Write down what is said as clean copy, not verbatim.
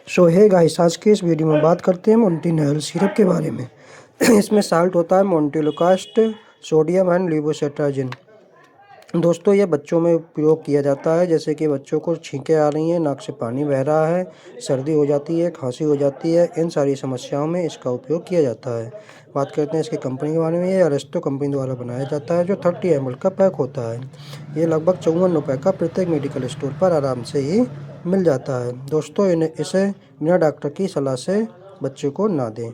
सो है गाइस, आज के इस वीडियो में बात करते हैं मोंटिनल सिरप के बारे में। इसमें साल्ट होता है मोंटिलोकास्ट, सोडियम एंड लिवोसेट्राजिन। दोस्तों, ये बच्चों में उपयोग किया जाता है, जैसे कि बच्चों को छींकें आ रही हैं, नाक से पानी बह रहा है, सर्दी हो जाती है, खांसी हो जाती है, इन सारी समस्याओं में इसका उपयोग किया जाता है। बात करते हैं इसकी कंपनी के बारे में। ये अरेस्टो कंपनी द्वारा बनाया जाता है, जो 30 ml का पैक होता है। ये लगभग 54 रुपये का प्रत्येक मेडिकल स्टोर पर आराम से ही मिल जाता है। दोस्तों, इसे बिना डॉक्टर की सलाह से बच्चे को ना दें।